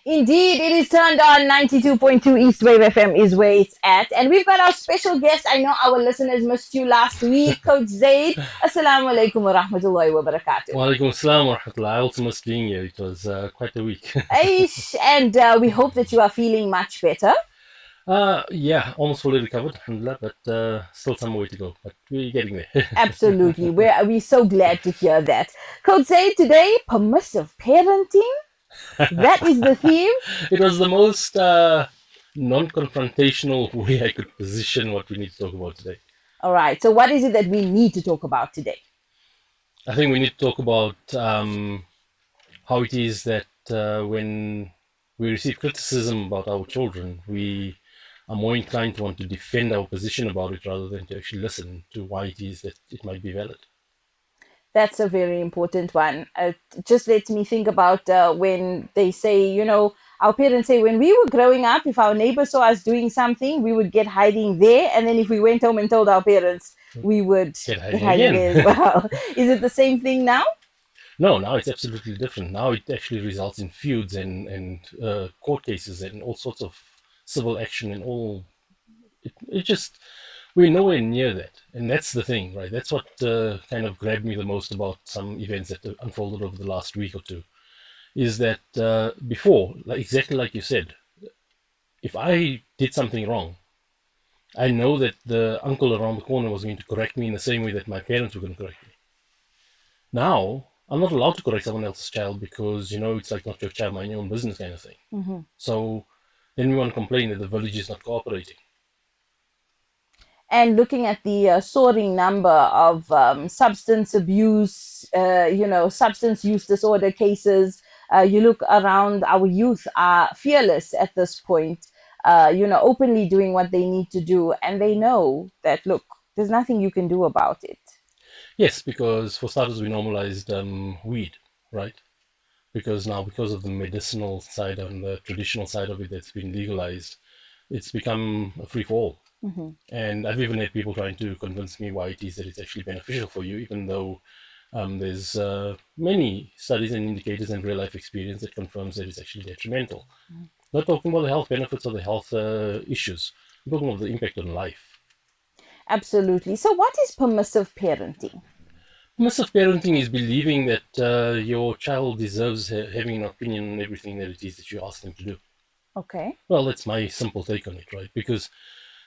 Indeed, it is turned on. 92.2 East Wave FM is where it's at. And we've got our special guest. I know our listeners missed you last week, Coach Zaid. Assalamu alaikum wa rahmatullahi wa barakatuh. Walaikum assalam wa rahmatullah. I also missed being here. It was quite a week. Aish, and we hope that you are feeling much better. Yeah, almost fully recovered, alhamdulillah, but still some way to go. But we're getting there. Absolutely. We're so glad to hear that. Coach Zaid, today, permissive parenting. That is the theme. It was the most non-confrontational way I could position what we need to talk about today. All right. So, what is it that we need to talk about today? I think we need to talk about how it is that when we receive criticism about our children, we are more inclined to want to defend our position about it rather than to actually listen to why it is that it might be valid. That's a very important one. Just let me think about when they say, our parents say when we were growing up, if our neighbor saw us doing something, we would get hiding there. And then if we went home and told our parents, we would Get get hiding hiding again. there as well. Is it the same thing now? No, now it's absolutely different. Now it actually results in feuds and court cases and all sorts of civil action and all. It just, we're nowhere near that. And that's the thing, right? That's what kind of grabbed me the most about some events that unfolded over the last week or two, is that before, exactly like you said, if I did something wrong, I know that the uncle around the corner was going to correct me in the same way that my parents were going to correct me. Now, I'm not allowed to correct someone else's child because, it's like not your child, mind your own business kind of thing. Mm-hmm. So then we want to complain that the village is not cooperating. And looking at the soaring number of substance abuse, substance use disorder cases, you look around, our youth are fearless at this point, openly doing what they need to do. And they know that, look, there's nothing you can do about it. Yes, because for starters, we normalized weed, right? Because of the medicinal side and the traditional side of it that's been legalized, it's become a free-for-all. Mm-hmm. And I've even had people trying to convince me why it is that it's actually beneficial for you, even though there's many studies and indicators and real-life experience that confirms that it's actually detrimental. Mm-hmm. Not talking about the health benefits or the health issues. I'm talking about the impact on life. Absolutely. So, what is permissive parenting? Permissive parenting is believing that your child deserves having an opinion on everything that it is that you ask them to do. Okay. Well, that's my simple take on it, right? Because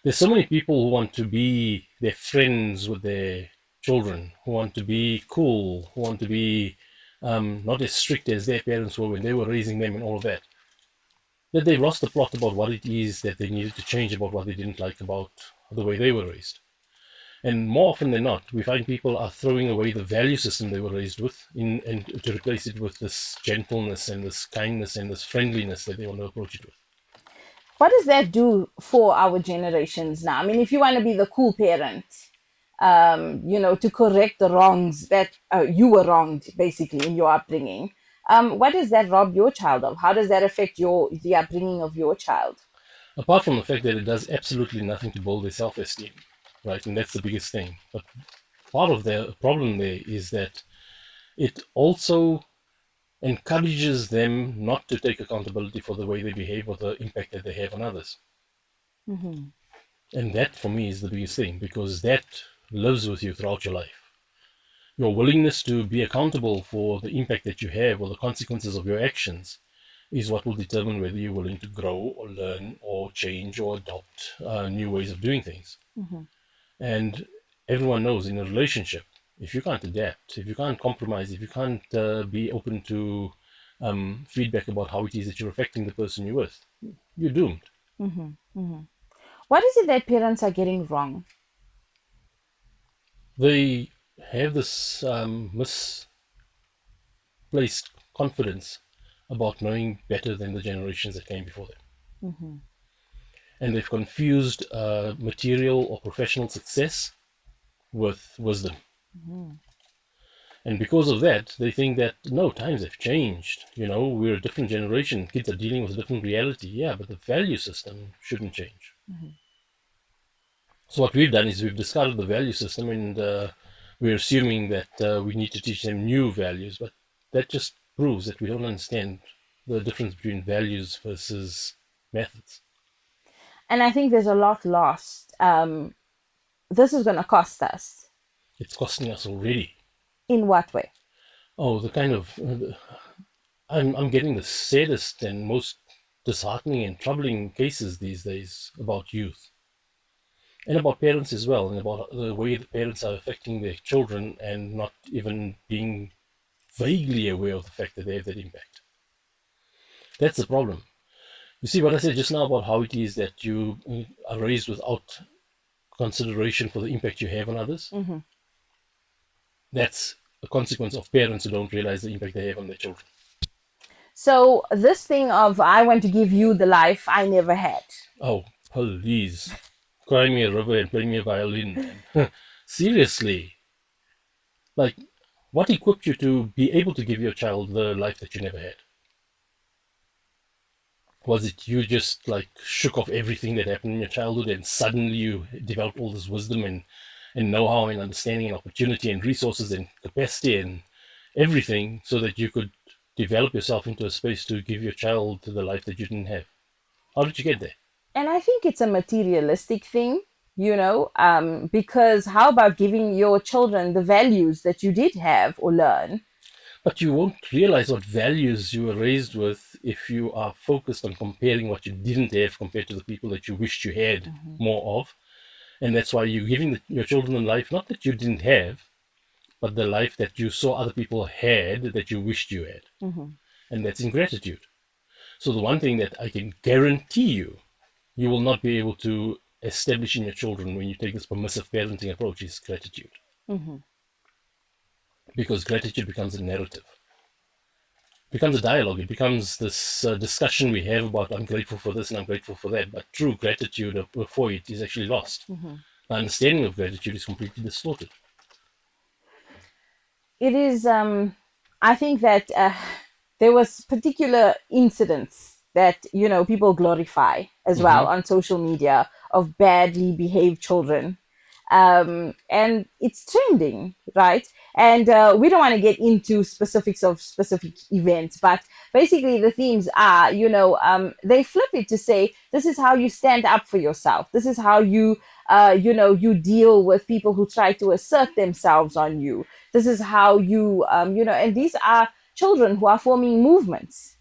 there's so many people who want to be their friends with their children, who want to be cool, who want to be not as strict as their parents were when they were raising them and all of that, that they've lost the plot about what it is that they needed to change about what they didn't like about the way they were raised. And more often than not, we find people are throwing away the value system they were raised with and to replace it with this gentleness and this kindness and this friendliness that they want to approach it with. What does that do for our generations now? I mean, if you want to be the cool parent, to correct the wrongs that you were wronged basically in your upbringing, what does that rob your child of? How does that affect the upbringing of your child? Apart from the fact that it does absolutely nothing to build their self-esteem, right? And that's the biggest thing. But part of the problem there is that it also encourages them not to take accountability for the way they behave or the impact that they have on others. Mm-hmm. And that, for me, is the biggest thing, because that lives with you throughout your life. Your willingness to be accountable for the impact that you have or the consequences of your actions is what will determine whether you're willing to grow or learn or change or adopt new ways of doing things. Mm-hmm. And everyone knows in a relationship, if you can't adapt, if you can't compromise, if you can't be open to feedback about how it is that you're affecting the person you're with, you're doomed. Mm-hmm. Mm-hmm. What is it that parents are getting wrong? They have this misplaced confidence about knowing better than the generations that came before them. Mm-hmm. And they've confused material or professional success with wisdom. Mm-hmm. And because of that, they think that, no, times have changed. We're a different generation. Kids are dealing with a different reality. Yeah, but the value system shouldn't change. Mm-hmm. So what we've done is we've discarded the value system and we're assuming that we need to teach them new values. But that just proves that we don't understand the difference between values versus methods. And I think there's a lot lost. This is going to cost us. It's costing us already. In what way? Oh, the kind of I'm getting the saddest and most disheartening and troubling cases these days about youth and about parents as well, and about the way the parents are affecting their children and not even being vaguely aware of the fact that they have that impact. That's the problem. You see what I said just now about how it is that you are raised without consideration for the impact you have on others? Mm-hmm. That's a consequence of parents who don't realize the impact they have on their children. So this thing of I want to give you the life I never had. Oh, please. Cry me a river and play me a violin, man. Seriously. Like, what equipped you to be able to give your child the life that you never had? Was it you just like shook off everything that happened in your childhood and suddenly you developed all this wisdom and know-how and understanding and opportunity and resources and capacity and everything so that you could develop yourself into a space to give your child the life that you didn't have? How did you get there? And I think it's a materialistic thing, because how about giving your children the values that you did have or learn? But you won't realize what values you were raised with if you are focused on comparing what you didn't have compared to the people that you wished you had Mm-hmm. more of. And that's why you're giving your children a life, not that you didn't have, but the life that you saw other people had that you wished you had. Mm-hmm. And that's ingratitude. So the one thing that I can guarantee you will not be able to establish in your children when you take this permissive parenting approach is gratitude. Mm-hmm. Because gratitude becomes a narrative, becomes a dialogue. It becomes this discussion we have about I'm grateful for this and I'm grateful for that. But true gratitude before it is actually lost. Mm-hmm. The understanding of gratitude is completely distorted. It is. I think that there was particular incidents that people glorify as well Mm-hmm. on social media of badly behaved children, and it's trending, right? And we don't want to get into specifics of specific events, but basically the themes are, they flip it to say this is how you stand up for yourself. This is how you deal with people who try to assert themselves on you. This is how and these are children who are forming movements.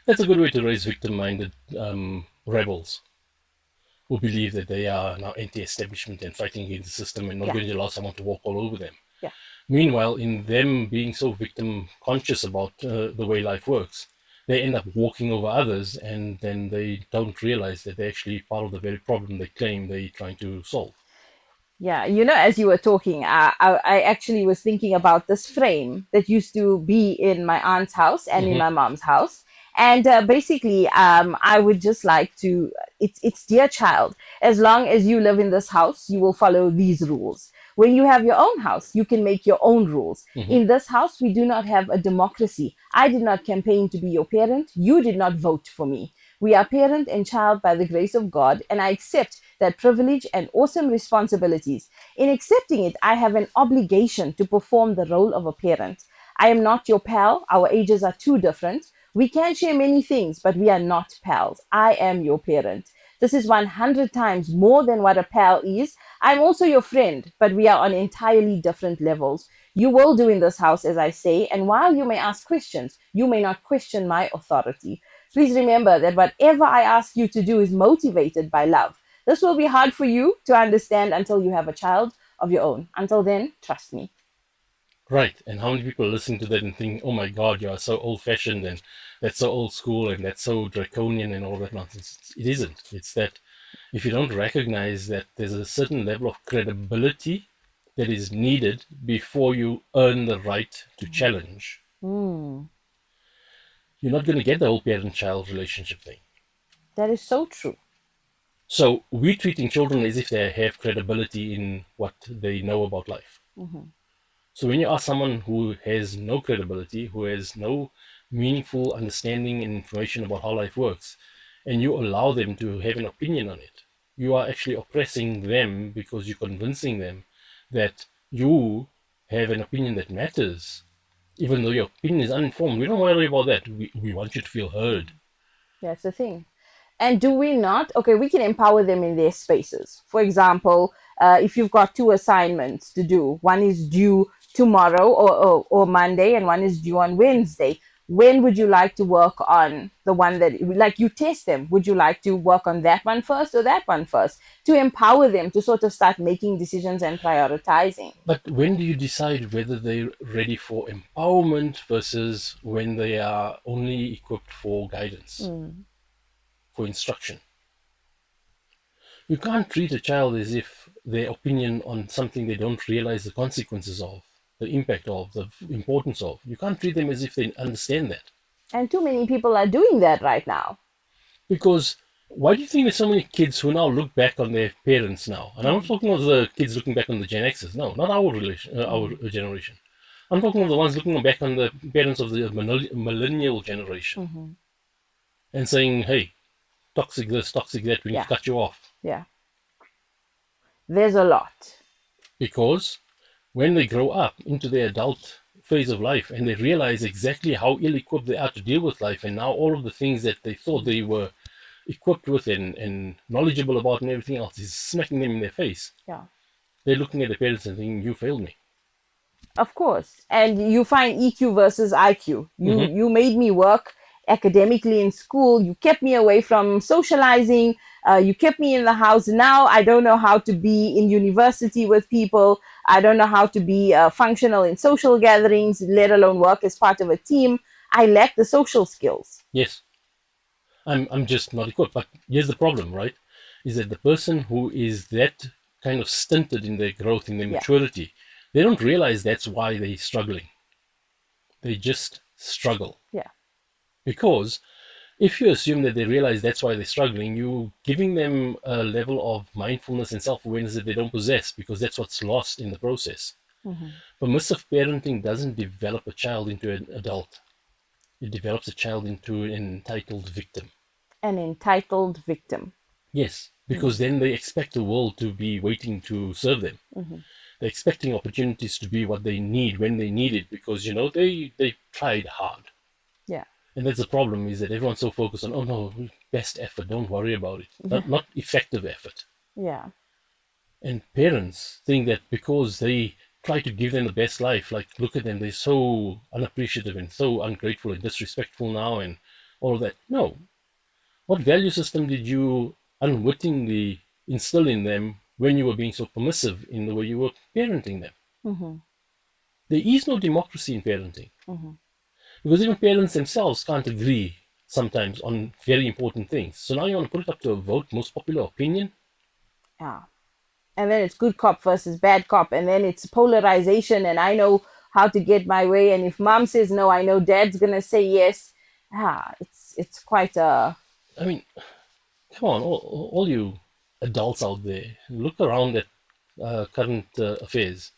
That's a good way to raise victim-minded rebels who believe that they are now anti-establishment and fighting against the system and not Yeah, going to allow someone to walk all over them. yeah. Meanwhile, in them being so victim conscious about the way life works, they end up walking over others and then they don't realize that they're actually part of the very problem they claim they're trying to solve. Yeah, as you were talking, I actually was thinking about this frame that used to be in my aunt's house and in Mm-hmm. my mom's house. And basically, I would just like to, it's dear child, as long as you live in this house, you will follow these rules. When you have your own house, you can make your own rules. Mm-hmm. In this house, we do not have a democracy. I did not campaign to be your parent. You did not vote for me. We are parent and child by the grace of God, and I accept that privilege and awesome responsibilities. In accepting it, I have an obligation to perform the role of a parent. I am not your pal. Our ages are too different. We can share many things, but we are not pals. I am your parent. This is 100 times more than what a pal is. I'm also your friend, but we are on entirely different levels. You will do in this house, as I say, and while you may ask questions, you may not question my authority. Please remember that whatever I ask you to do is motivated by love. This will be hard for you to understand until you have a child of your own. Until then, trust me. Right. And how many people listen to that and think, oh my God, you are so old fashioned and that's so old school and that's so draconian and all that nonsense. It isn't. It's that if you don't recognize that there's a certain level of credibility that is needed before you earn the right to challenge, Mm, you're not going to get the whole parent child relationship thing. that is so true. So we're treating children as if they have credibility in what they know about life. Mhm. So when you ask someone who has no credibility, who has no meaningful understanding and information about how life works, and you allow them to have an opinion on it, you are actually oppressing them because you're convincing them that you have an opinion that matters Even though your opinion is uninformed, we don't worry about that. We want you to feel heard. That's the thing. And do we not? Okay, we can empower them in their spaces. For example, if you've got two assignments to do, one is due tomorrow or Monday, and one is due on Wednesday. When would you like to work on the one that, like, you test them? Would you like to work on that one first or that one first? To empower them to sort of start making decisions and prioritizing. But when do you decide whether they're ready for empowerment versus when they are only equipped for guidance, for instruction? You can't treat a child as if their opinion on something they don't realize the consequences of, the impact of, the importance of. You can't treat them as if they understand that. And too many people are doing that right now. Because why do you think there's so many kids who now look back on their parents now? And I'm not talking of the kids looking back on the Gen Xers. No, not our generation. I'm talking of the ones looking back on the parents of the millennial generation and saying, hey, toxic this, toxic that, we need Yeah. to cut you off. Yeah. There's a lot. Because when they grow up into their adult phase of life and they realize exactly how ill-equipped they are to deal with life, and now all of the things that they thought they were equipped with and knowledgeable about and everything else is smacking them in their face. Yeah. They're looking at the parents and thinking, you failed me. Of course. And you find EQ versus IQ. You Mm-hmm. you made me work academically in school. You kept me away from socializing. You kept me in the house. Now I don't know how to be in university with people. I don't know how to be functional in social gatherings, let alone work as part of a team. I lack the social skills. Yes, I'm just not equipped. But here's the problem, right? Is that the person who is that kind of stunted in their growth, in their Yeah. maturity, they don't realize that's why they're struggling. They just struggle. Yeah. Because if you assume that they realize that's why they're struggling, you're giving them a level of mindfulness and self-awareness that they don't possess, because that's what's lost in the process. Permissive parenting doesn't develop a child into an adult. It develops a child into an entitled victim. An entitled victim. Yes, because then they expect the world to be waiting to serve them. They're expecting opportunities to be what they need when they need it, because they tried hard. Yeah. And that's the problem, is that everyone's so focused on, oh no, best effort, don't worry about it. Not effective effort. Yeah. And parents think that because they try to give them the best life, like, look at them, they're so unappreciative and so ungrateful and disrespectful now and all of that. No. What value system did you unwittingly instill in them when you were being so permissive in the way you were parenting them? There is no democracy in parenting. Because even parents themselves can't agree sometimes on very important things. So now you want to put it up to a vote, most popular opinion? Yeah. And then it's good cop versus bad cop, and then it's polarization, and I know how to get my way, and if mom says no, I know dad's gonna say yes. It's quite a I mean, come on, all you adults out there, look around at current affairs.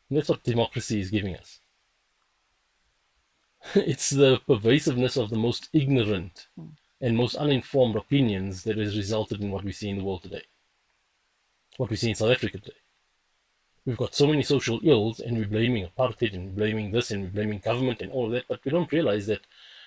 And that's what democracy is giving us. It's the pervasiveness of the most ignorant and most uninformed opinions that has resulted in what we see in the world today, what we see in South Africa today. We've got so many social ills, and we're blaming apartheid and blaming this and we're blaming government and all of that, but we don't realize that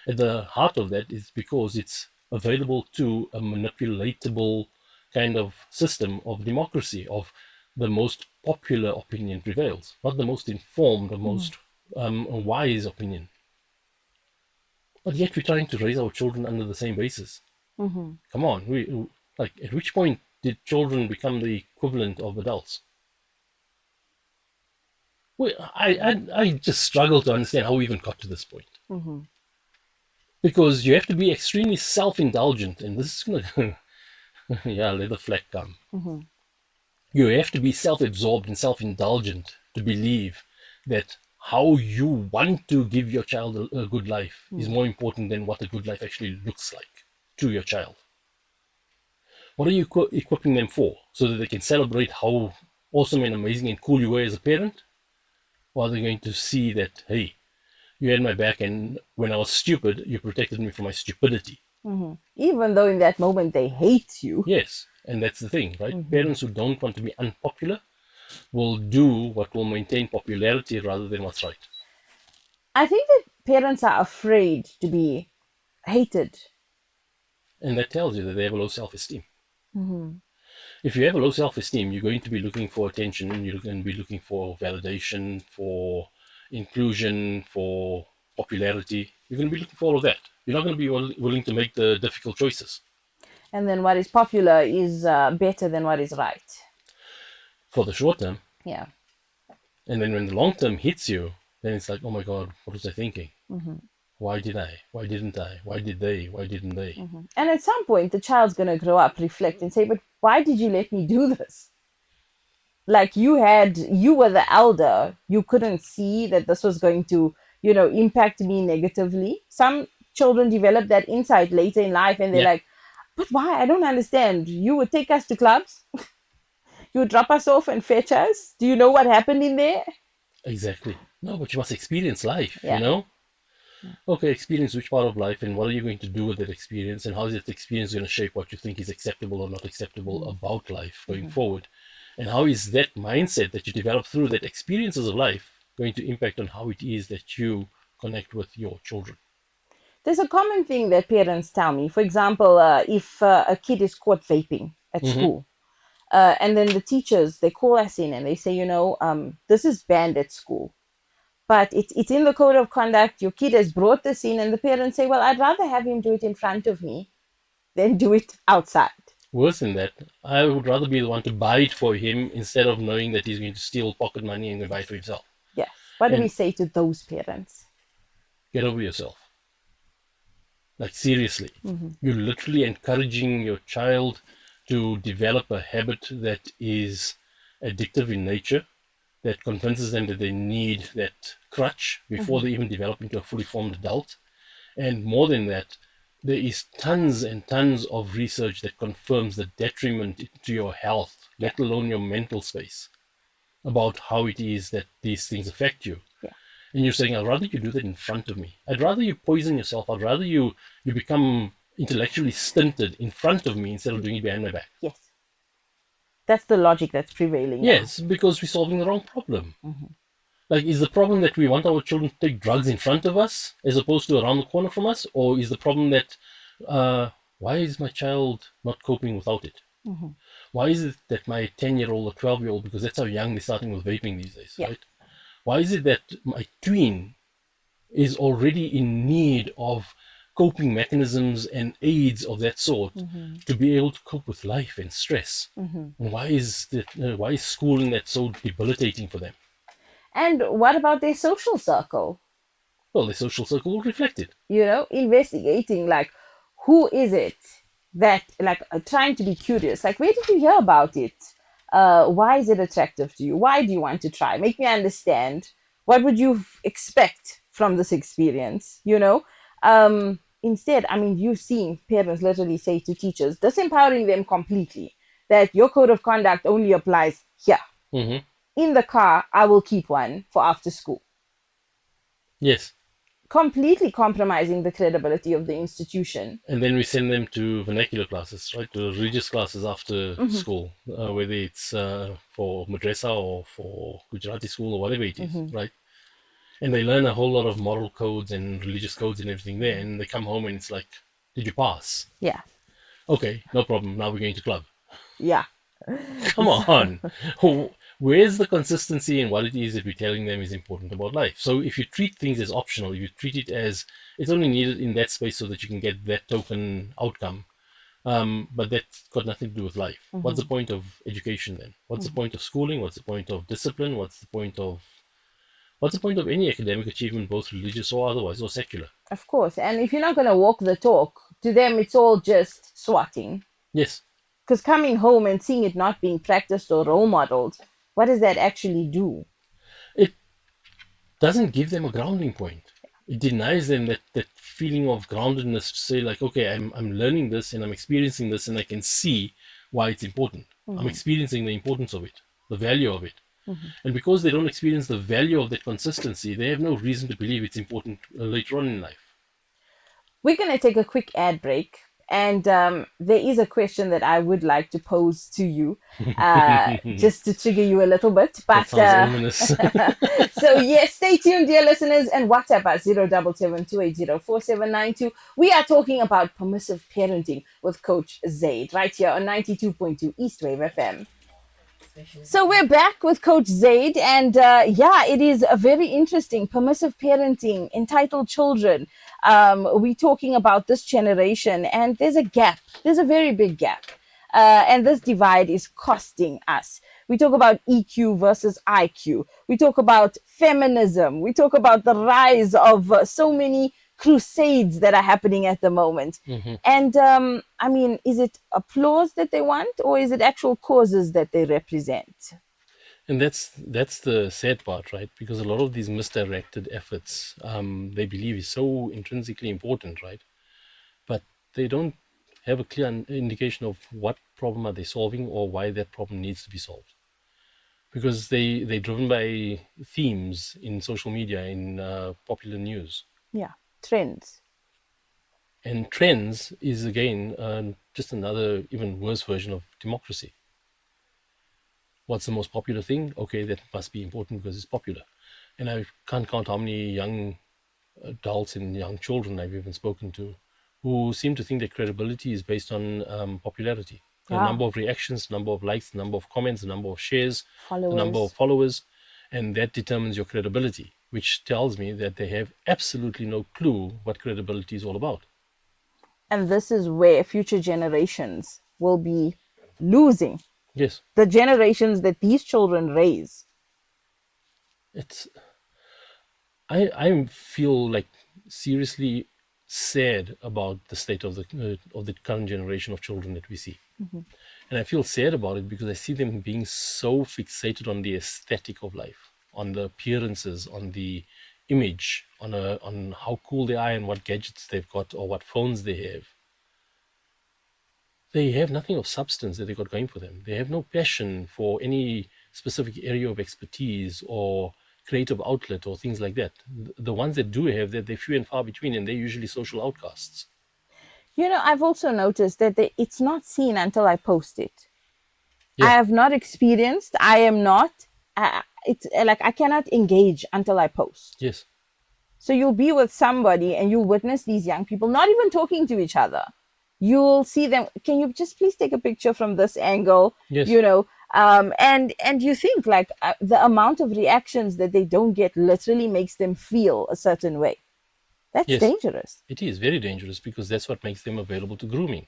at the heart of that is because it's available to a manipulatable kind of system of democracy, of the most popular opinion prevails, not the most informed or most wise opinion. But yet we're trying to raise our children under the same basis. Come on, like, at which point did children become the equivalent of adults? I just struggle to understand how we even got to this point. Because you have to be extremely self-indulgent, and this is gonna, yeah, let the flag come. You have to be self-absorbed and self-indulgent to believe that how you want to give your child a good life is more important than what a good life actually looks like to your child. What are you equipping them for? So that they can celebrate how awesome and amazing and cool you were as a parent? Or are they going to see that, hey, you had my back, and when I was stupid, you protected me from my stupidity? even though in that moment they hate you. Yes, and that's the thing, right? Parents who don't want to be unpopular will do what will maintain popularity rather than what's right. I think that parents are afraid to be hated. And that tells you that they have a low self-esteem. Mm-hmm. If you have a low self-esteem, you're going to be looking for attention, you're going to be looking for validation, for inclusion, for popularity. You're going to be looking for all of that. You're not going to be willing to make the difficult choices. And then what is popular is better than what is right. For the short term. Yeah. And then when the long term hits you, then it's like, oh my God, what was I thinking? Mm-hmm. Why did I? Why didn't I? Why did they? Why didn't they? Mm-hmm. And at some point, the child's going to grow up, reflect, and say, but why did you let me do this? Like you were the elder. You couldn't see that this was going to, impact me negatively. Some children develop that insight later in life and they're Yeah, like, but why? I don't understand. You would take us to clubs, you would drop us off and fetch us. Do you know what happened in there? exactly. No, but you must experience life, you Yeah. know? Okay, experience which part of life and what are you going to do with that experience and how is that experience going to shape what you think is acceptable or not acceptable about life going Mm-hmm. forward? And how is that mindset that you develop through that experiences of life going to impact on how it is that you connect with your children? There's a common thing that parents tell me. For example, if a kid is caught vaping at Mm-hmm. school, and then the teachers they call us in and they say, this is banned at school, but it's in the code of conduct. Your kid has brought this in, and the parents say, well, I'd rather have him do it in front of me than do it outside. Worse than that, I would rather be the one to buy it for him instead of knowing that he's going to steal pocket money and go buy it for himself. Yes. What do we And say to those parents? get over yourself. Like, seriously. Mm-hmm. You're literally encouraging your child to develop a habit that is addictive in nature, that convinces them that they need that crutch before Mm-hmm. they even develop into a fully formed adult. And more than that, there is tons and tons of research that confirms the detriment to your health, Yeah. let alone your mental space, about how it is that these things affect you. Yeah. And you're saying, I'd rather you do that in front of me. I'd rather you poison yourself. I'd rather you become intellectually stunted in front of me instead of doing it behind my back. Yes. That's the logic that's prevailing now. Yes, because we're solving the wrong problem. Mm-hmm. Like, is the problem that we want our children to take drugs in front of us as opposed to around the corner from us? Or is the problem that, why is my child not coping without it? Mm-hmm. Why is it that my 10-year-old or 12-year-old, because that's how young they're starting with vaping these days, Yeah. right? Why is it that my tween is already in need of coping mechanisms and aids of that sort Mm-hmm. to be able to cope with life and stress? Mm-hmm. And why is that? Why is schooling that so debilitating for them? And what about their social circle? Well, the social circle will reflect it. Investigating, like, who is it that, like, trying to be curious, like, where did you hear about it? Why is it attractive to you? Why do you want to try? Make me understand. What would you expect from this experience? Instead, I mean, you've seen parents literally say to teachers, disempowering them completely, that your code of conduct only applies here. Mm-hmm. In the car, I will keep one for after school, Yes. completely compromising the credibility of the institution. And then we send them to vernacular classes, right? To religious classes after Mm-hmm. school, whether it's for madrasa or for Gujarati school or whatever it is, Mm-hmm. right? And they learn a whole lot of moral codes and religious codes and everything there. And they come home and it's like, did you pass? Yeah. Okay, no problem. Now we're going to club. Yeah. Come on. Where's the consistency in what it is that we're telling them is important about life? So if you treat things as optional, if you treat it as it's only needed in that space so that you can get that token outcome, but that's got nothing to do with life. What's the Mm-hmm. point of education then? What's the Mm-hmm. point of schooling? What's the point of discipline? What's the point of any academic achievement, both religious or otherwise, or secular? Of course. And if you're not going to walk the talk, to them, it's all just swatting. Yes, Because coming home and seeing it not being practiced or role modeled, what does that actually do? it doesn't give them a grounding point. It denies them that feeling of groundedness to say, like, okay, I'm learning this and I'm experiencing this and I can see why it's important. I'm Mm-hmm. experiencing the importance of it, the value of it. Mm-hmm. And because they don't experience the value of that consistency, they have no reason to believe it's important later on in life. We're going to take a quick ad break. And there is a question that I would like to pose to you, just to trigger you a little bit. That But sounds ominous. so yes, stay tuned, dear listeners, and WhatsApp at 0772804792. We are talking about permissive parenting with Coach Zaid right here on 92.2 East Wave FM. So we're back with Coach Zaid, and yeah, it is a very interesting permissive parenting, entitled children. We're talking about this generation, and there's a gap. There's a very big gap, and this divide is costing us. We talk about EQ versus IQ. We talk about feminism. We talk about the rise of so many crusades that are happening at the moment. Mm-hmm. And I mean, is it applause that they want, or is it actual causes that they represent? And that's the sad part, right? Because a lot of these misdirected efforts, they believe is so intrinsically important, right? But they don't have a clear indication of what problem are they solving or why that problem needs to be solved. Because they're driven by themes in social media, in popular news. Yeah, trends. And trends is, again, just another even worse version of democracy. What's the most popular thing? Okay, that must be important because it's popular. And I can't count how many young adults and young children I've even spoken to who seem to think that credibility is based on popularity. The Yeah. number of reactions, the number of likes, the number of comments, the number of shares, the number of Followers. followers, and that determines your credibility, which tells me that they have absolutely no clue what credibility is all about. And this is where future generations will be losing. Yes, The generations that these children raise. it's I feel like seriously sad about the state of the current generation of children that we see. Mm-hmm. And I feel sad about it because I see them being so fixated on the aesthetic of life, on the appearances, on the image, on how cool they are and what gadgets they've got or what phones they have. They have nothing of substance that they got going for them. They have no passion for any specific area of expertise or creative outlet or things like that. The ones that do have that, they're few and far between, and they're usually social outcasts. You know, I've also noticed that it's not seen until I post it. I Yeah. have not experienced. I am not. It's like I cannot engage until I post. Yes. So you'll be with somebody and you'll witness these young people not even talking to each other. You'll see them. Can you just please take a picture from this angle? Yes. You know, and you think like the amount of reactions that they don't get literally makes them feel a certain way. That's Yes. dangerous. It is very dangerous because that's what makes them available to grooming.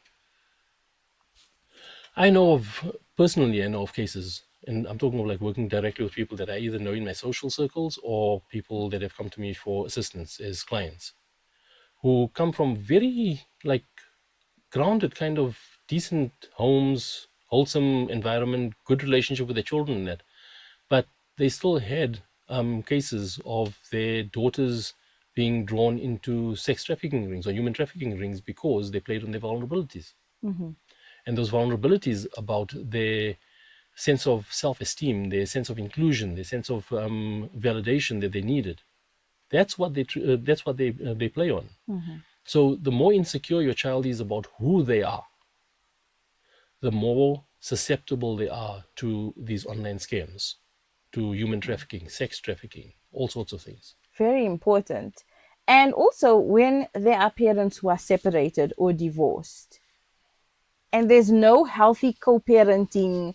I know of cases, and I'm talking of like working directly with people that I either know in my social circles or people that have come to me for assistance as clients, who come from very like grounded kind of decent homes, wholesome environment, good relationship with their children and that, but they still had cases of their daughters being drawn into sex trafficking rings or human trafficking rings because they played on their vulnerabilities. Mm-hmm. And those vulnerabilities about their sense of self-esteem, their sense of inclusion, their sense of validation that they needed. That's what they play on. Mm-hmm. So the more insecure your child is about who they are, the more susceptible they are to these online scams, to human trafficking, sex trafficking, all sorts of things. Very important. And also when there are parents who are separated or divorced, and there's no healthy co-parenting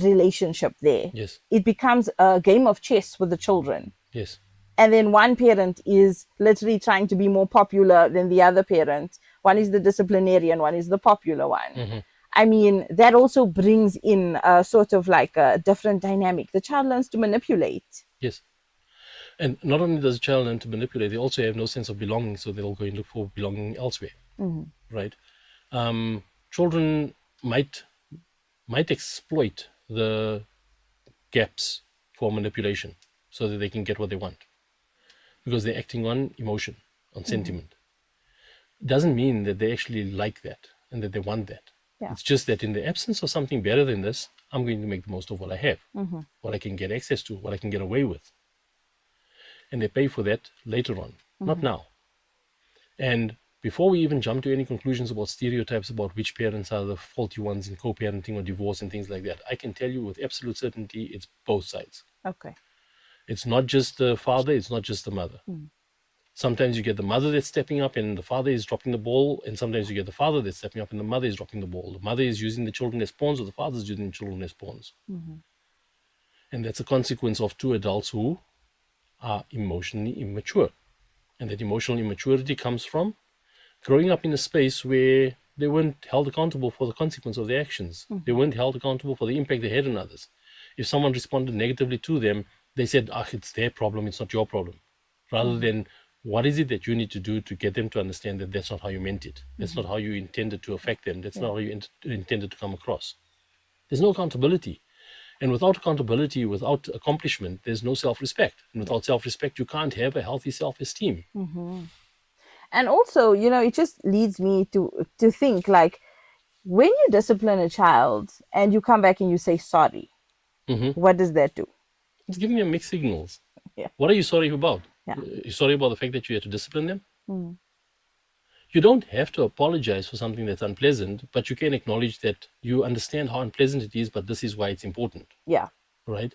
relationship there. Yes. It becomes a game of chess with the children. Yes. And then one parent is literally trying to be more popular than the other parent. One is the disciplinarian, one is the popular one. Mm-hmm. I mean, that also brings in a sort of like a different dynamic. The child learns to manipulate. Yes. And not only does the child learn to manipulate, they also have no sense of belonging, so they'll go and look for belonging elsewhere. Mm-hmm. Right? Children might exploit the gaps for manipulation so that they can get what they want because they're acting on emotion, on sentiment. Doesn't mean that they actually like that and that they want that. Yeah. It's just that in the absence of something better than this, I'm going to make the most of what I have, Mm-hmm. what I can get access to, what I can get away with. And they pay for that later on, not now. And before we even jump to any conclusions about stereotypes about which parents are the faulty ones in co-parenting or divorce and things like that, I can tell you with absolute certainty it's both sides. Okay. It's not just the father, it's not just the mother. Sometimes you get the mother that's stepping up and the father is dropping the ball, and sometimes you get the father that's stepping up and the mother is dropping the ball. The mother is using the children as pawns, or the father is using the children as pawns. And that's a consequence of two adults who are emotionally immature. And that emotional immaturity comes from growing up in a space where they weren't held accountable for the consequence of their actions. They weren't held accountable for the impact they had on others. If someone responded negatively to them, they said, it's their problem, it's not your problem. Rather than, what is it that you need to do to get them to understand that that's not how you meant it? That's not how you intended to affect them. That's not how you intended to come across. There's no accountability. And without accountability, without accomplishment, there's no self-respect. And without self-respect, you can't have a healthy self-esteem. And also, it just leads me to think, like, when you discipline a child and you come back and you say sorry, what does that do? It's giving them mixed signals. Yeah. What are you sorry about? Yeah. You're sorry about the fact that you had to discipline them? You don't have to apologize for something that's unpleasant, but you can acknowledge that you understand how unpleasant it is, but this is why it's important. Yeah. Right?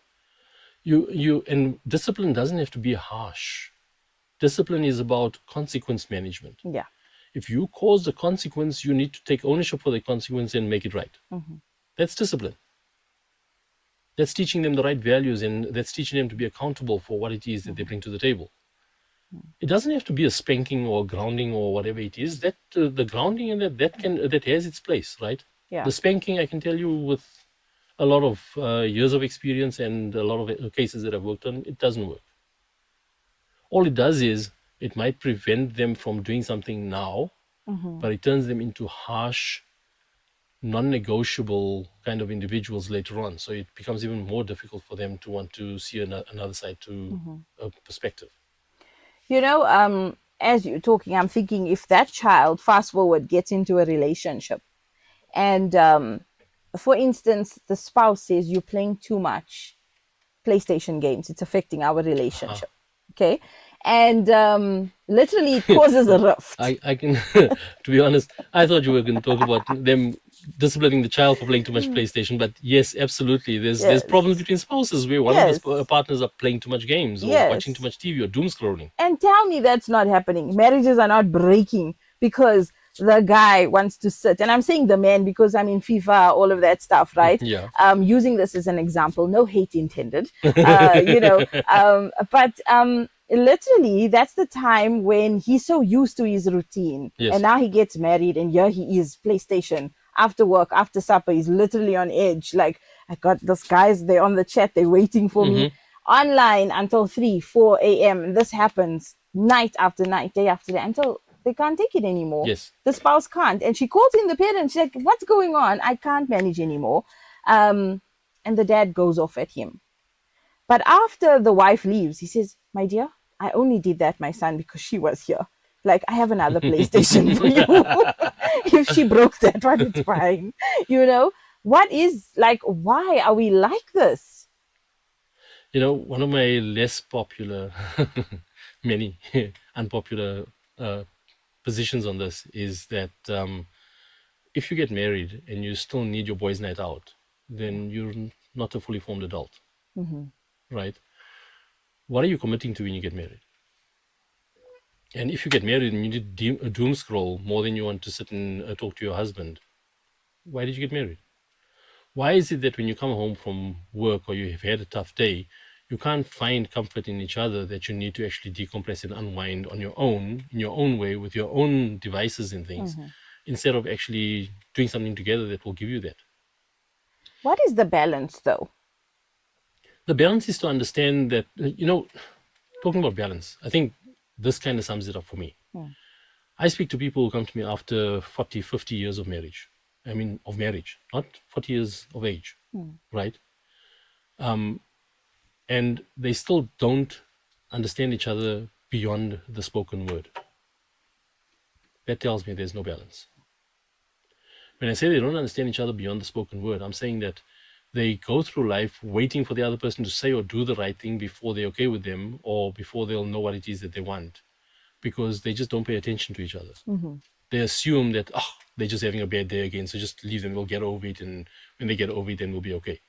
And discipline doesn't have to be harsh. Discipline is about consequence management. Yeah. If you cause the consequence, you need to take ownership for the consequence and make it right. That's discipline. That's teaching them the right values, and that's teaching them to be accountable for what it is that they bring to the table. It doesn't have to be a spanking or grounding or whatever it is. That the grounding and that has its place, right? Yeah. The spanking, I can tell you with a lot of years of experience and a lot of cases that I've worked on, it doesn't work. All it does is it might prevent them from doing something now, but it turns them into harsh, non-negotiable kind of individuals later on. So it becomes even more difficult for them to want to see another side to a perspective. As you're talking, I'm thinking, if that child, fast forward, gets into a relationship and, for instance, the spouse says you're playing too much PlayStation games, it's affecting our relationship. Okay. And literally it causes a rift. I can, to be honest, I thought you were going to talk about them disciplining the child for playing too much PlayStation, but yes, absolutely. There's problems between spouses where one of the partners are playing too much games or watching too much TV or doom scrolling. And tell me that's not happening. Marriages are not breaking because the guy wants to sit, and I'm saying the man because I'm in FIFA, all of that stuff, right? Yeah. Using this as an example, no hate intended. But literally that's the time when he's so used to his routine, and now he gets married, and here he is, PlayStation, after work, after supper, he's literally on edge. Like, I got those guys, they're on the chat, they're waiting for me online until 3-4 a.m. and this happens night after night, day after day, until they can't take it anymore. The spouse can't, and she calls in the parents. She's like, what's going on? I can't manage anymore. And the dad goes off at him. But after the wife leaves, he says, my dear, I only did that, my son, because she was here. Like, I have another PlayStation for you. If she broke that one, it's fine. What is, like, why are we like this? One of my less popular, many unpopular positions on this is that if you get married and you still need your boys' night out, then you're not a fully formed adult. Right? What are you committing to when you get married? And if you get married and you need doom scroll more than you want to sit and talk to your husband, why did you get married? Why is it that when you come home from work or you have had a tough day, you can't find comfort in each other, that you need to actually decompress and unwind on your own, in your own way, with your own devices and things, instead of actually doing something together that will give you that? What is the balance, though? The balance is to understand that, talking about balance, I think this kind of sums it up for me. I speak to people who come to me after 40, 50 years of marriage. I mean, of marriage, not 40 years of age, right? And they still don't understand each other beyond the spoken word. That tells me there's no balance. When I say they don't understand each other beyond the spoken word, I'm saying that they go through life waiting for the other person to say or do the right thing before they're okay with them, or before they'll know what it is that they want. because they just don't pay attention to each other. They assume that, they're just having a bad day again, so just leave them, we'll get over it, and when they get over it, then we'll be okay.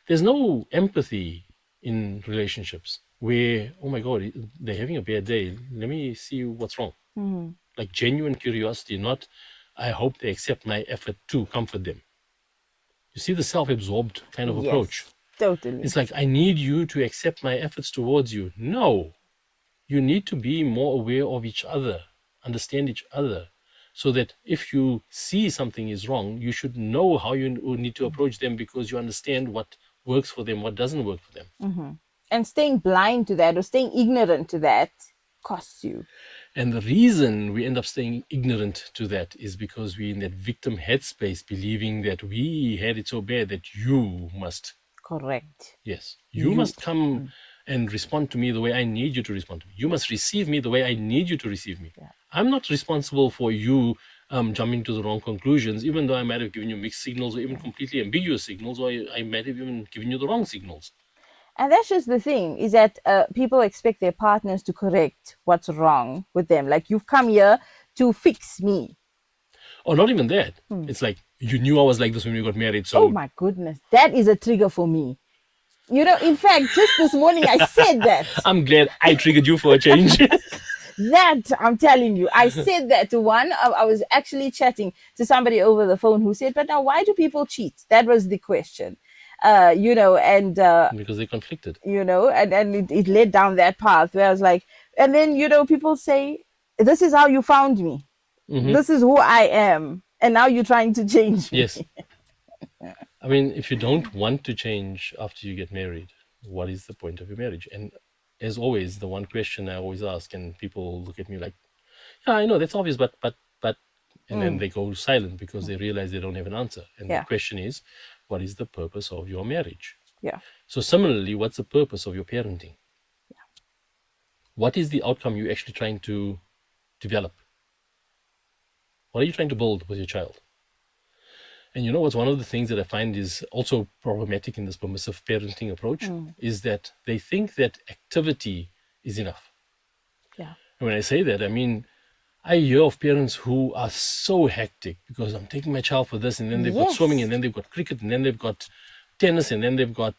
There's no empathy in relationships where, oh my God, they're having a bad day, let me see what's wrong. Like genuine curiosity, not, I hope they accept my effort to comfort them. You see the self-absorbed kind of approach. Totally. It's like, I need you to accept my efforts towards you. No, you need to be more aware of each other, understand each other, so that if you see something is wrong, you should know how you need to approach them, because you understand what works for them, what doesn't work for them. And staying blind to that or staying ignorant to that costs you. And the reason we end up staying ignorant to that is because we're in that victim headspace, believing that we had it so bad that you must. Correct. Yes. You must come and respond to me the way I need you to respond to me. You must receive me the way I need you to receive me. Yeah. I'm not responsible for you jumping to the wrong conclusions, even though I might have given you mixed signals or even completely ambiguous signals, or I might have even given you the wrong signals. And that's just the thing, is that people expect their partners to correct what's wrong with them. Like, you've come here to fix me. Or not even that. It's like, you knew I was like this when we got married, so... Oh my goodness, that is a trigger for me. You know, in fact, just this morning I said that. I'm glad I triggered you for a change. That, I'm telling you, I said that to one. I was actually chatting to somebody over the phone who said, but now why do people cheat? That was the question. You know, and because they're conflicted. you know, and it led down that path where I was like, and then, you know, people say, this is how you found me. This is who I am. And now you're trying to change me. Yes. I mean, if you don't want to change after you get married, what is the point of your marriage? And as always, the one question I always ask, and people look at me like, yeah, I know that's obvious, but, and then they go silent because they realize they don't have an answer. And the question is, what is the purpose of your marriage? Yeah. So similarly, what's the purpose of your parenting? Yeah. What is the outcome you're actually trying to develop? What are you trying to build with your child? And you know what's one of the things that I find is also problematic in this permissive parenting approach is that they think that activity is enough. Yeah. And when I say that, I mean, I hear of parents who are so hectic because I'm taking my child for this, and then they've got swimming, and then they've got cricket, and then they've got tennis, and then they've got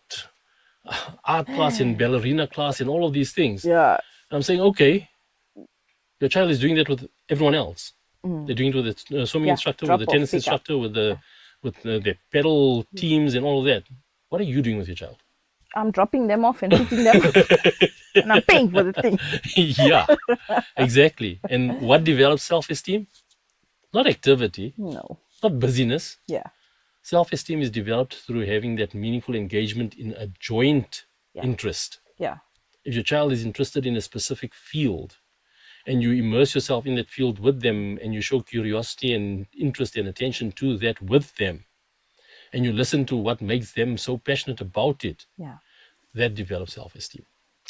art class and ballerina class and all of these things. Yeah. And I'm saying, okay, your child is doing that with everyone else. They're doing it with the swimming instructor, with the tennis instructor, with the their pedal teams and all of that. What are you doing with your child? I'm dropping them off and picking them up. And I'm paying for the thing. Yeah, exactly. And what develops self-esteem? Not activity. No. Not busyness. Yeah. Self-esteem is developed through having that meaningful engagement in a joint interest. Yeah. If your child is interested in a specific field and you immerse yourself in that field with them and you show curiosity and interest and attention to that with them, and you listen to what makes them so passionate about it, that develops self-esteem.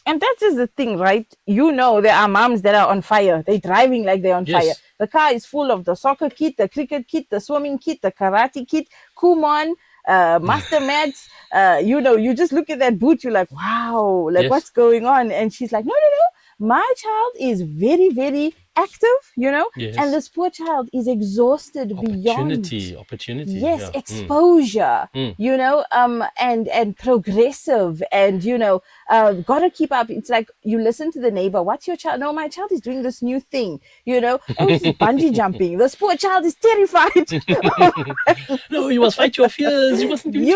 And that's just the thing, right? You know, there are moms that are on fire. They're driving like they're on fire. The car is full of the soccer kit, the cricket kit, the swimming kit, the karate kit, Kumon, master mats. You know, you just look at that boot, you're like, wow, like what's going on? And she's like, no, my child is very, very active, you know, and this poor child is exhausted beyond opportunity, exposure, you know, and progressive, and you know, gotta keep up. It's like you listen to the neighbor, what's your child? No, my child is doing this new thing, you know, oh, he's bungee jumping. This poor child is terrified. No, you must fight your fears. You mustn't be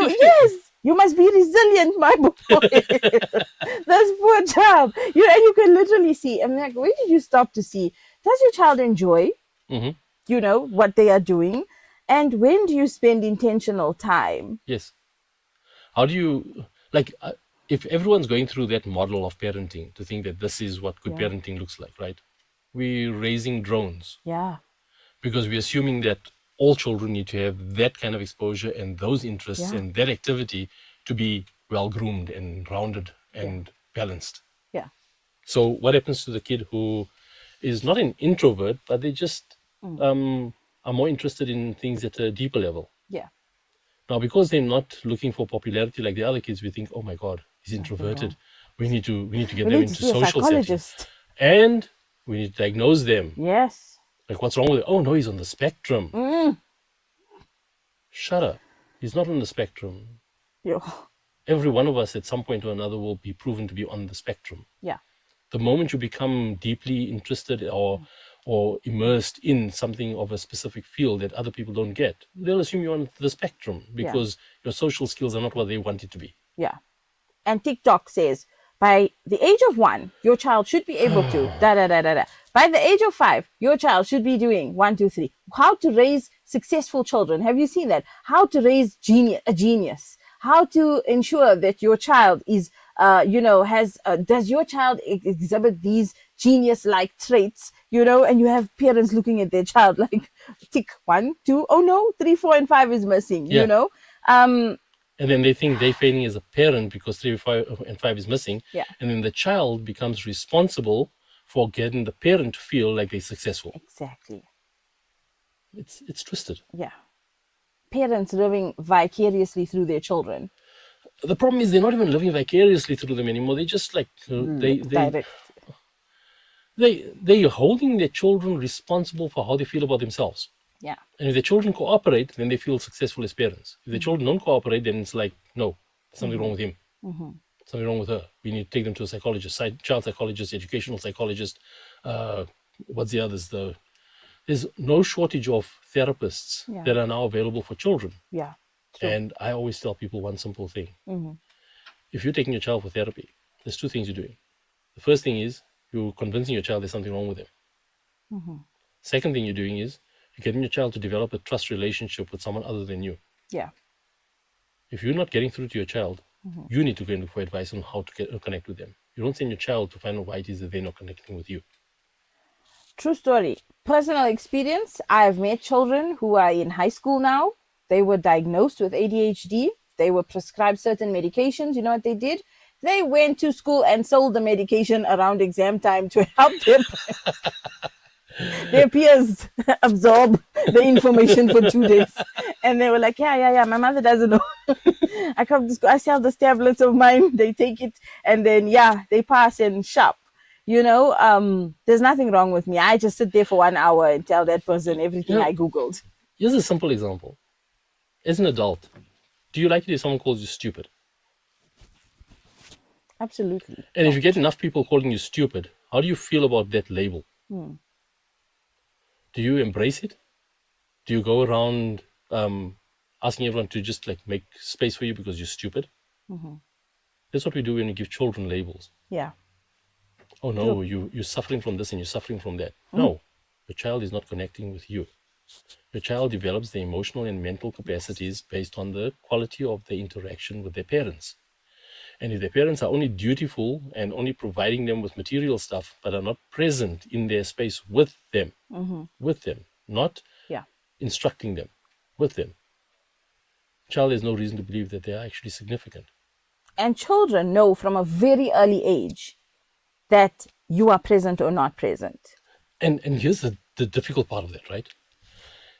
you must be resilient, my boy. This poor child. You know, you can literally see. I'm like, where did you stop to see? Does your child enjoy, you know, what they are doing? And when do you spend intentional time? Yes. How do you, like, if everyone's going through that model of parenting to think that this is what good parenting looks like, right? We're raising drones. Yeah. Because we're assuming that all children need to have that kind of exposure and those interests and that activity to be well-groomed and rounded and balanced. Yeah. So what happens to the kid who is not an introvert, but they just are more interested in things at a deeper level? Yeah. Now, because they're not looking for popularity like the other kids, we think, oh my God, he's introverted. We need to get them into social settings. And We need to diagnose them. Yes. Like, what's wrong with it? Oh, no, he's on the spectrum. Shut up. He's not on the spectrum. Yo. Every one of us at some point or another will be proven to be on the spectrum. Yeah. The moment you become deeply interested or immersed in something of a specific field that other people don't get, they'll assume you're on the spectrum because your social skills are not what they want it to be. Yeah. And TikTok says by the age of 1, your child should be able to da da da da da. By the age of 5, your child should be doing 1, 2, 3. How to raise successful children? Have you seen that? How to raise a genius? How to ensure that your child is, has does your child exhibit these genius-like traits? And you have parents looking at their child like, tick 1, 2, oh no, 3, 4, and 5 is missing. And then they think they're failing as a parent because 3, 5, and 5 is missing. Yeah. And then the child becomes responsible for getting the parent to feel like they're successful. Exactly. It's twisted. Yeah. Parents living vicariously through their children. The problem is they're not even living vicariously through them anymore. They just like they're holding their children responsible for how they feel about themselves. Yeah. And if the children cooperate, then they feel successful as parents. If the children don't cooperate, then it's like, no, there's something wrong with him. Something wrong with her. We need to take them to a psychologist, child psychologist, educational psychologist. What's the others? There's no shortage of therapists that are now available for children. Yeah. True. And I always tell people one simple thing. If you're taking your child for therapy, there's 2 things you're doing. The first thing is you're convincing your child there's something wrong with them. Second thing you're doing is you're getting your child to develop a trust relationship with someone other than you. Yeah. If you're not getting through to your child, you need to go and look for advice on how to connect with them. You don't send your child to find out why it is that they're not connecting with you. True story. Personal experience. I've met children who are in high school now. They were diagnosed with ADHD. They were prescribed certain medications. You know what they did? They went to school and sold the medication around exam time to help them. Their peers absorb the information for 2 days. And they were like, yeah, my mother doesn't know. I come to school, I sell these tablets of mine. They take it and then, they pass and shop. There's nothing wrong with me. I just sit there for 1 hour and tell that person everything I Googled. Here's a simple example. As an adult, do you like it if someone calls you stupid? Absolutely. And if you get enough people calling you stupid, how do you feel about that label? Do you embrace it? Do you go around asking everyone to just like make space for you because you're stupid? That's what we do when we give children labels. Yeah. Oh no, you're suffering from this and you're suffering from that. No, your child is not connecting with you. Your child develops the emotional and mental capacities based on the quality of the interaction with their parents. And if their parents are only dutiful and only providing them with material stuff, but are not present in their space with them, not instructing them, with them, child has no reason to believe that they are actually significant. And children know from a very early age that you are present or not present. And here's the difficult part of that, right?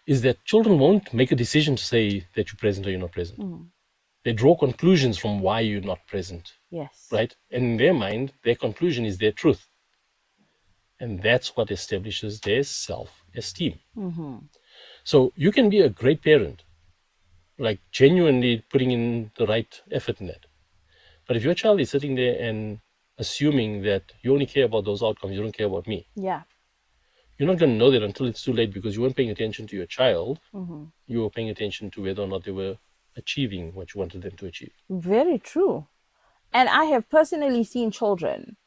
Is that children won't make a decision to say that you're present or you're not present. They draw conclusions from why you're not present. Yes. Right? And in their mind, their conclusion is their truth. And that's what establishes their self-esteem. So you can be a great parent, like genuinely putting in the right effort in that. But if your child is sitting there and assuming that you only care about those outcomes, you don't care about me. Yeah. You're not going to know that until it's too late because you weren't paying attention to your child. You were paying attention to whether or not they were achieving what you wanted them to achieve. Very true. And I have personally seen children,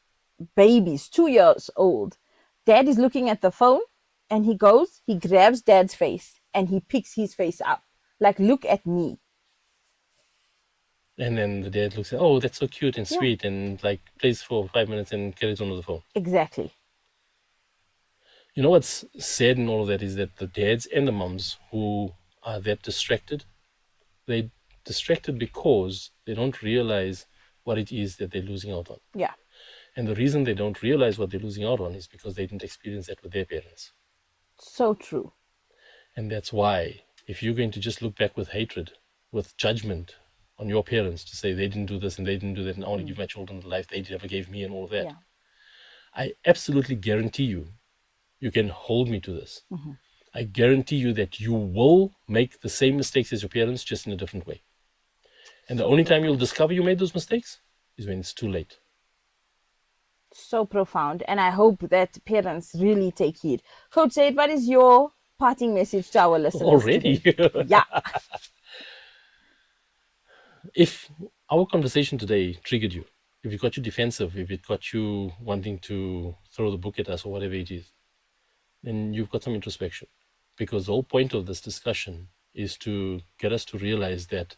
babies, 2 years old. Dad is looking at the phone and he grabs dad's face and he picks his face up. Like, look at me. And then the dad looks at, oh, that's so cute and sweet, and like plays for 5 minutes and carries on with the phone. Exactly. You know what's sad in all of that is that the dads and the mums who are that distracted, they're distracted because they don't realize what it is that they're losing out on. Yeah. And the reason they don't realize what they're losing out on is because they didn't experience that with their parents. So true. And that's why, if you're going to just look back with hatred, with judgment on your parents to say they didn't do this and they didn't do that, and I want to give my children the life they never gave me and all of that, I absolutely guarantee you, you can hold me to this. I guarantee you that you will make the same mistakes as your parents, just in a different way. And the only time you'll discover you made those mistakes is when it's too late. So profound. And I hope that parents really take heed. Coach Said, what is your parting message to our listeners Already. today? Yeah. If our conversation today triggered you, if it got you defensive, if it got you wanting to throw the book at us or whatever it is, then you've got some introspection. Because the whole point of this discussion is to get us to realize that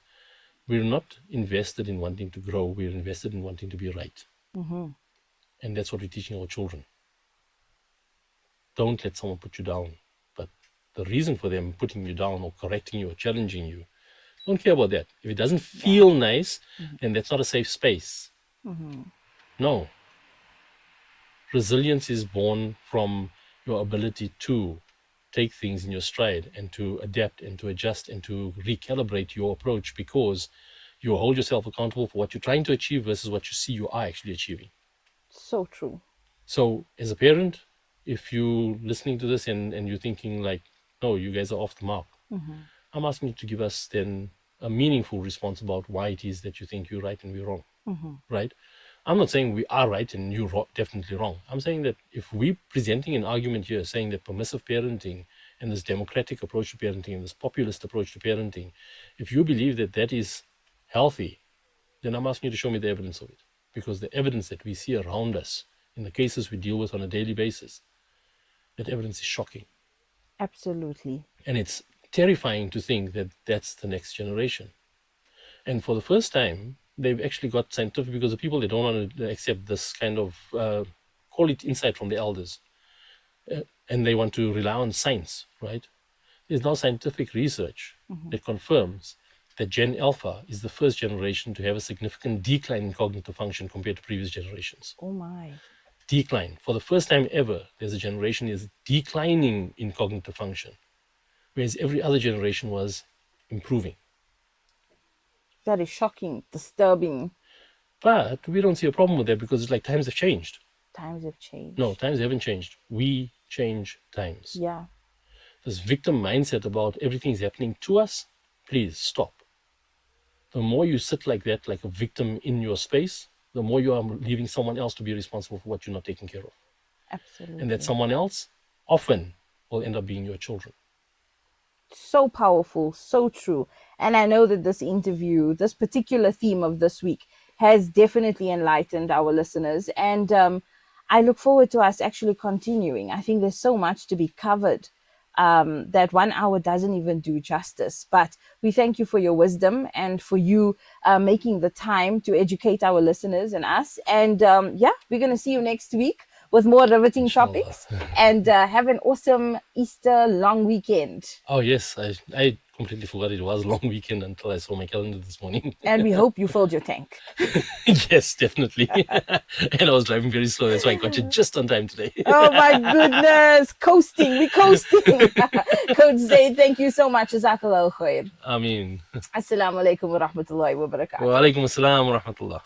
we're not invested in wanting to grow, we're invested in wanting to be right. And that's what we're teaching our children. Don't let someone put you down. But the reason for them putting you down or correcting you or challenging you, don't care about that. If it doesn't feel nice, then that's not a safe space. No. Resilience is born from your ability to take things in your stride and to adapt and to adjust and to recalibrate your approach, because you hold yourself accountable for what you're trying to achieve versus what you see you are actually achieving. So true. So as a parent, if you're listening to this and you're thinking like, no, you guys are off the mark, I'm asking you to give us then a meaningful response about why it is that you think you're right and we're wrong, right? I'm not saying we are right and you're definitely wrong. I'm saying that if we're presenting an argument here saying that permissive parenting and this democratic approach to parenting and this populist approach to parenting, if you believe that that is healthy, then I'm asking you to show me the evidence of it. Because the evidence that we see around us in the cases we deal with on a daily basis, that evidence is shocking. Absolutely. And it's terrifying to think that that's the next generation. And for the first time, they've actually got scientific, because the people, they don't want to accept this kind of, call it insight from the elders. And they want to rely on science, right? There's now scientific research that confirms that Gen Alpha is the first generation to have a significant decline in cognitive function compared to previous generations. Oh my. Decline. For the first time ever, there's a generation is declining in cognitive function, whereas every other generation was improving. That is shocking, disturbing. But we don't see a problem with that, because it's like times have changed. Times have changed. No, times haven't changed. We change times. Yeah. This victim mindset about everything's happening to us, please stop. The more you sit like that, like a victim in your space, the more you are leaving someone else to be responsible for what you're not taking care of. Absolutely. And that someone else often will end up being your children. So powerful, so true. And I know that this interview, this particular theme of this week, has definitely enlightened our listeners. And I look forward to us actually continuing. I think there's so much to be covered that 1 hour doesn't even do justice. But we thank you for your wisdom and for you making the time to educate our listeners and us. And yeah, we're going to see you next week with more riveting topics. And have an awesome Easter long weekend. Oh, yes. I completely forgot it was a long weekend until I saw my calendar this morning. And we hope you filled your tank. Yes, definitely. And I was driving very slow. That's why I got you just on time today. Oh, my goodness. Coasting. We coasting. Coach Zaid, thank you so much. Jazakallah khair. I mean, Assalamu alaikum wa rahmatullahi wa barakatuh. wa alaikum assalam wa rahmatullah.